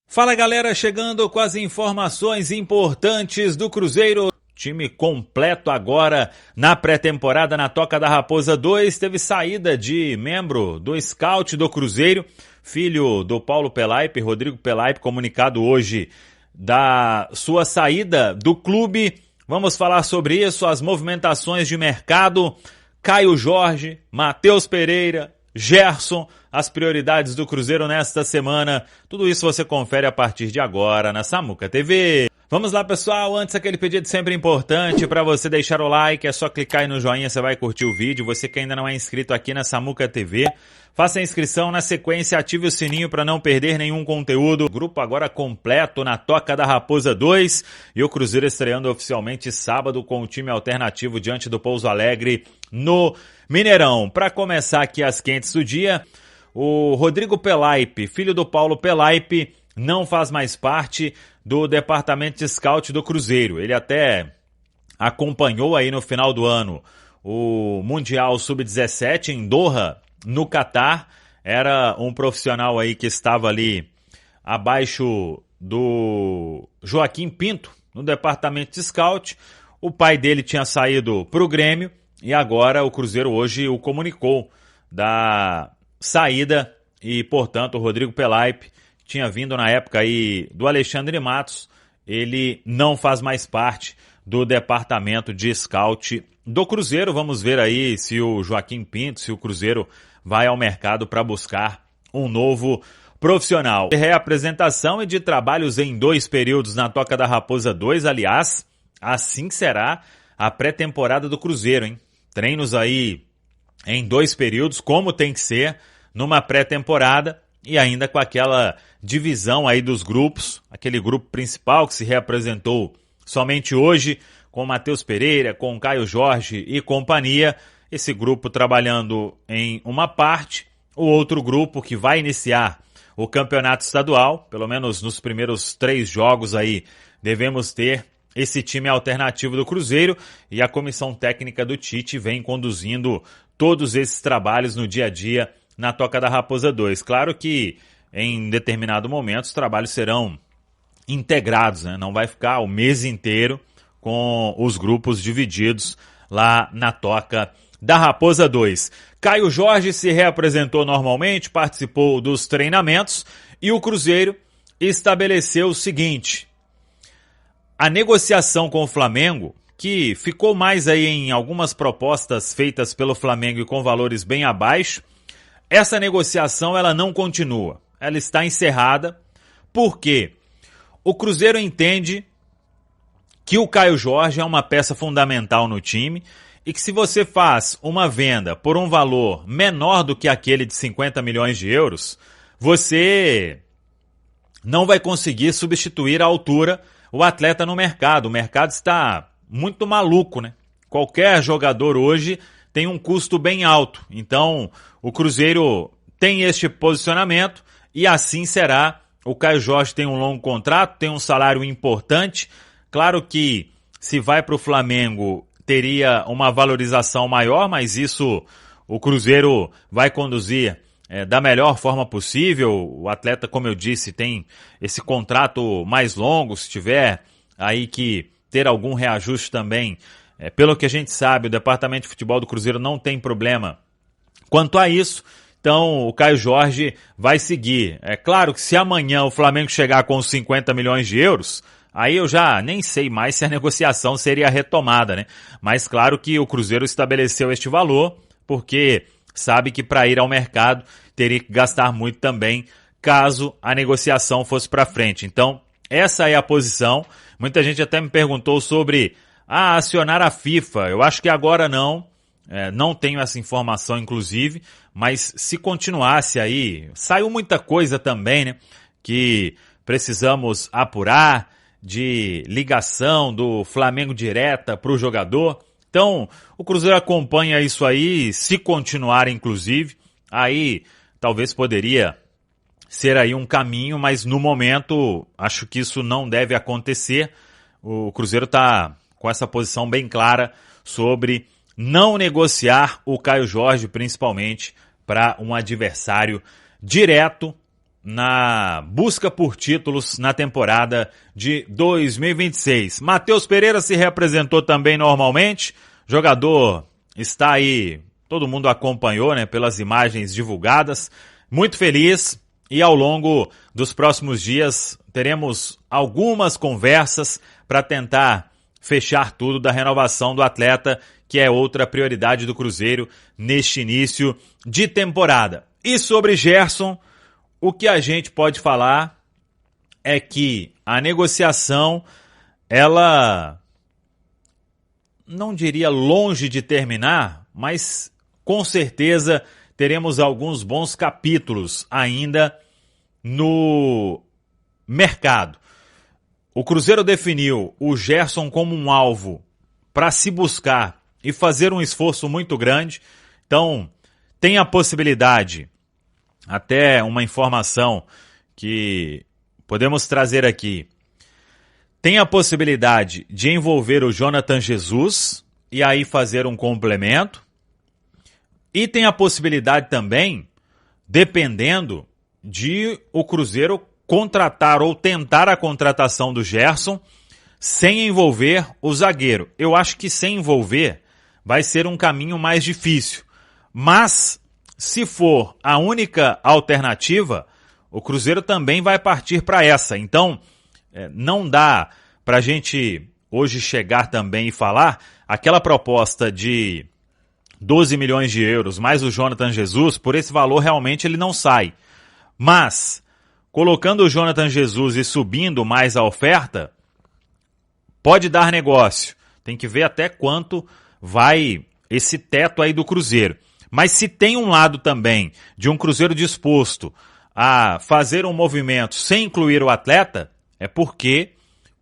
Fala galera, chegando com as informações importantes do Cruzeiro. Time completo agora na pré-temporada na Toca da Raposa 2. Teve saída de membro do scout do Cruzeiro, filho do Paulo Pelaipe, Rodrigo Pelaipe, comunicado hoje da sua saída do clube. Vamos falar sobre isso, as movimentações de mercado, Caio Jorge, Matheus Pereira, Gerson, as prioridades do Cruzeiro nesta semana. Tudo isso você confere a partir de agora na Samuca TV. Vamos lá, pessoal, antes aquele pedido sempre importante para você deixar o like, é só clicar aí no joinha, você vai curtir o vídeo. Você que ainda não é inscrito aqui na Samuca TV, faça a inscrição, na sequência ative o sininho para não perder nenhum conteúdo. O grupo agora completo na Toca da Raposa 2 e o Cruzeiro estreando oficialmente sábado com o time alternativo diante do Pouso Alegre no Mineirão. Para começar aqui as quentes do dia, o Rodrigo Pelaipe, filho do Paulo Pelaipe, não faz mais parte do departamento de scout do Cruzeiro. Ele até acompanhou aí no final do ano o Mundial Sub-17 em Doha, no Catar. Era um profissional aí que estava ali abaixo do Joaquim Pinto, no departamento de scout. O pai dele tinha saído para o Grêmio e agora o Cruzeiro hoje o comunicou da saída e, portanto, o Rodrigo Pelaipe tinha vindo na época aí do Alexandre Matos, ele não faz mais parte do departamento de scout do Cruzeiro. Vamos ver aí se o Joaquim Pinto, se o Cruzeiro vai ao mercado para buscar um novo profissional. De reapresentação e de trabalhos em 2 períodos na Toca da Raposa 2, aliás, assim será a pré-temporada do Cruzeiro, hein? Treinos aí em 2 períodos, como tem que ser numa pré-temporada, e ainda com aquela divisão aí dos grupos, aquele grupo principal que se reapresentou somente hoje, com Matheus Pereira, com Caio Jorge e companhia, esse grupo trabalhando em uma parte, o outro grupo que vai iniciar o campeonato estadual, pelo menos nos primeiros 3 jogos aí, devemos ter esse time alternativo do Cruzeiro, e a comissão técnica do Tite vem conduzindo todos esses trabalhos no dia a dia na Toca da Raposa 2. Claro que em determinado momento os trabalhos serão integrados, né? Não vai ficar o mês inteiro com os grupos divididos lá na Toca da Raposa 2. Caio Jorge se reapresentou normalmente, participou dos treinamentos e o Cruzeiro estabeleceu o seguinte: a negociação com o Flamengo, que ficou mais aí em algumas propostas feitas pelo Flamengo e com valores bem abaixo, essa negociação ela não continua, ela está encerrada, porque o Cruzeiro entende que o Caio Jorge é uma peça fundamental no time e que se você faz uma venda por um valor menor do que aquele de 50 milhões de euros, você não vai conseguir substituir à altura o atleta no mercado. O mercado está muito maluco, né? Qualquer jogador hoje tem um custo bem alto. Então, o Cruzeiro tem este posicionamento e assim será. O Caio Jorge tem um longo contrato, tem um salário importante. Claro que se vai para o Flamengo teria uma valorização maior, mas isso o Cruzeiro vai conduzir da melhor forma possível. O atleta, como eu disse, tem esse contrato mais longo. Se tiver aí que ter algum reajuste também, pelo que a gente sabe, o departamento de futebol do Cruzeiro não tem problema quanto a isso. Então o Caio Jorge vai seguir. É claro que se amanhã o Flamengo chegar com os 50 milhões de euros, aí eu já nem sei mais se a negociação seria retomada, né? Mas claro que o Cruzeiro estabeleceu este valor, porque sabe que para ir ao mercado teria que gastar muito também, caso a negociação fosse para frente. Então, essa é a posição. Muita gente até me perguntou sobre acionar a FIFA. Eu acho que agora não. Não tenho essa informação, inclusive, mas se continuasse aí, saiu muita coisa também, né, que precisamos apurar, de ligação do Flamengo direta para o jogador. Então, o Cruzeiro acompanha isso aí, se continuar, inclusive, aí talvez poderia ser aí um caminho, mas no momento acho que isso não deve acontecer. O Cruzeiro está com essa posição bem clara sobre não negociar o Caio Jorge, principalmente para um adversário direto na busca por títulos na temporada de 2026. Matheus Pereira se reapresentou também normalmente, jogador está aí, todo mundo acompanhou, né, pelas imagens divulgadas, muito feliz, e ao longo dos próximos dias teremos algumas conversas para tentar fechar tudo da renovação do atleta, que é outra prioridade do Cruzeiro neste início de temporada. E sobre Gerson, o que a gente pode falar é que a negociação, ela não diria longe de terminar, mas com certeza teremos alguns bons capítulos ainda no mercado. O Cruzeiro definiu o Gerson como um alvo para se buscar e fazer um esforço muito grande. Então, tem a possibilidade, até uma informação que podemos trazer aqui, tem a possibilidade de envolver o Jonathan Jesus e aí fazer um complemento. E tem a possibilidade também, dependendo de o Cruzeiro contratar ou tentar a contratação do Gerson sem envolver o zagueiro. Eu acho que sem envolver vai ser um caminho mais difícil. Mas, se for a única alternativa, o Cruzeiro também vai partir para essa. Então, não dá para a gente hoje chegar também e falar aquela proposta de 12 milhões de euros mais o Jonathan Jesus, por esse valor realmente ele não sai. Mas, colocando o Jonathan Jesus e subindo mais a oferta, pode dar negócio. Tem que ver até quanto vai esse teto aí do Cruzeiro. Mas se tem um lado também de um Cruzeiro disposto a fazer um movimento sem incluir o atleta, é porque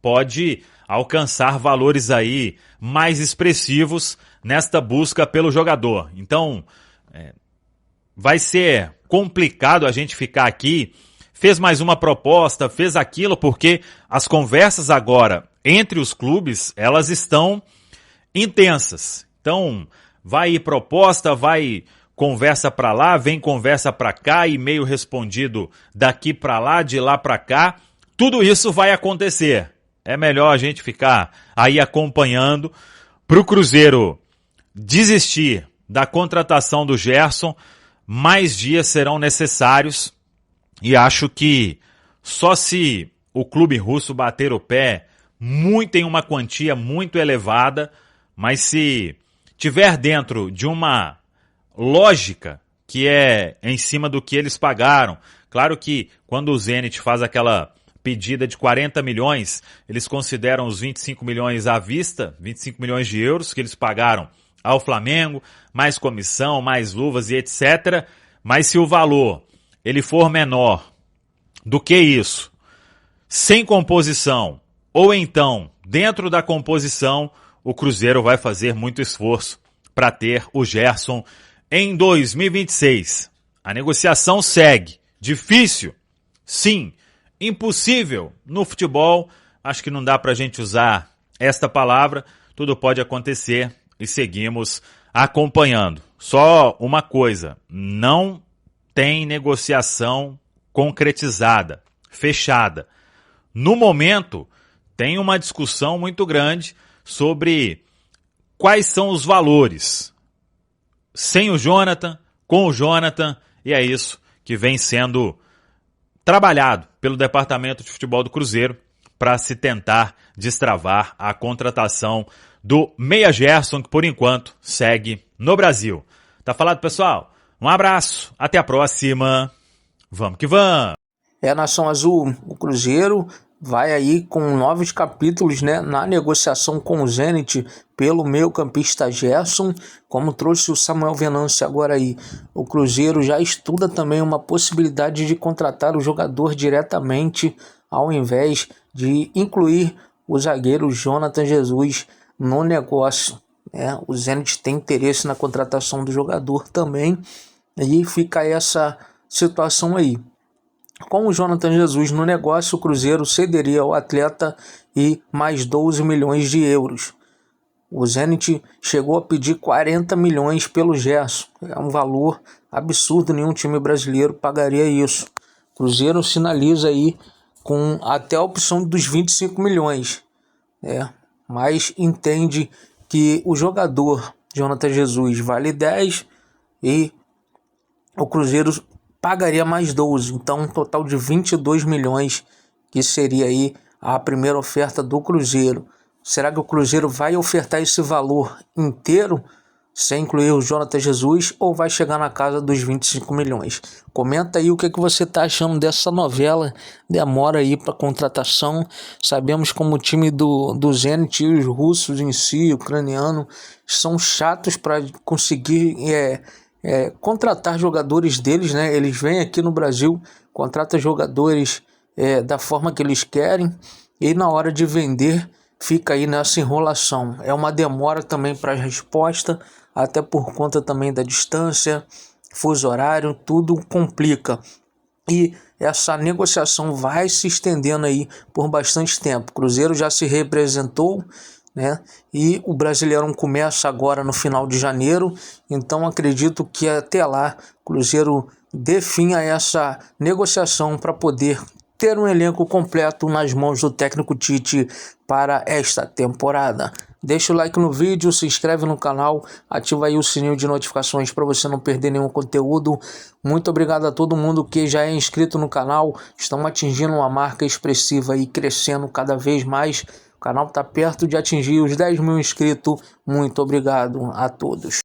pode alcançar valores aí mais expressivos nesta busca pelo jogador. Então, vai ser complicado a gente ficar aqui, fez mais uma proposta, fez aquilo, porque as conversas agora entre os clubes, elas estão intensas. Então, vai proposta, vai conversa para lá, vem conversa para cá, e-mail respondido daqui para lá, de lá para cá. Tudo isso vai acontecer. É melhor a gente ficar aí acompanhando para o Cruzeiro desistir da contratação do Gerson. Mais dias serão necessários e acho que só se o clube russo bater o pé muito em uma quantia muito elevada, mas se tiver dentro de uma lógica que é em cima do que eles pagaram. Claro que quando o Zenit faz aquela pedida de 40 milhões, eles consideram os 25 milhões à vista, 25 milhões de euros que eles pagaram ao Flamengo, mais comissão, mais luvas e etc. Mas se o valor ele for menor do que isso, sem composição, ou então dentro da composição, o Cruzeiro vai fazer muito esforço para ter o Gerson em 2026. A negociação segue. Difícil? Sim. Impossível? No futebol, acho que não dá para a gente usar esta palavra. Tudo pode acontecer e seguimos acompanhando. Só uma coisa, não tem negociação concretizada, fechada. No momento, tem uma discussão muito grande sobre quais são os valores. Sem o Jonathan, com o Jonathan, e é isso que vem sendo trabalhado pelo Departamento de Futebol do Cruzeiro para se tentar destravar a contratação do Meia Gerson, que por enquanto segue no Brasil. Tá falado, pessoal? Um abraço, até a próxima. Vamos que vamos! Nação Azul, o Cruzeiro vai aí com novos capítulos, né, na negociação com o Zenit pelo meio-campista Gerson, como trouxe o Samuel Venâncio agora aí. O Cruzeiro já estuda também uma possibilidade de contratar o jogador diretamente, ao invés de incluir o zagueiro Jonathan Jesus no negócio. O Zenit tem interesse na contratação do jogador também, e fica essa situação aí. Com o Jonathan Jesus no negócio, o Cruzeiro cederia ao atleta e mais 12 milhões de euros. O Zenit chegou a pedir 40 milhões pelo Gerson. É um valor absurdo, nenhum time brasileiro pagaria isso. Cruzeiro sinaliza aí com até a opção dos 25 milhões, mas entende que o jogador Jonathan Jesus vale 10 e o Cruzeiro pagaria mais 12, então um total de 22 milhões, que seria aí a primeira oferta do Cruzeiro. Será que o Cruzeiro vai ofertar esse valor inteiro, sem incluir o Jonathan Jesus, ou vai chegar na casa dos 25 milhões? Comenta aí o que você está achando dessa novela, demora aí para contratação. Sabemos como o time do Zenit e os russos em si, ucraniano, são chatos para conseguir contratar jogadores deles, né? Eles vêm aqui no Brasil, contratam jogadores da forma que eles querem, e na hora de vender fica aí nessa enrolação. É uma demora também para a resposta, até por conta também da distância, fuso horário, tudo complica. E essa negociação vai se estendendo aí por bastante tempo. O Cruzeiro já se representou, né? E o Brasileirão começa agora no final de janeiro, então acredito que até lá o Cruzeiro defina essa negociação para poder ter um elenco completo nas mãos do técnico Tite para esta temporada. Deixa o like no vídeo, se inscreve no canal, ativa aí o sininho de notificações para você não perder nenhum conteúdo. Muito obrigado a todo mundo que já é inscrito no canal. Estamos atingindo uma marca expressiva e crescendo cada vez mais. O canal está perto de atingir os 10 mil inscritos. Muito obrigado a todos.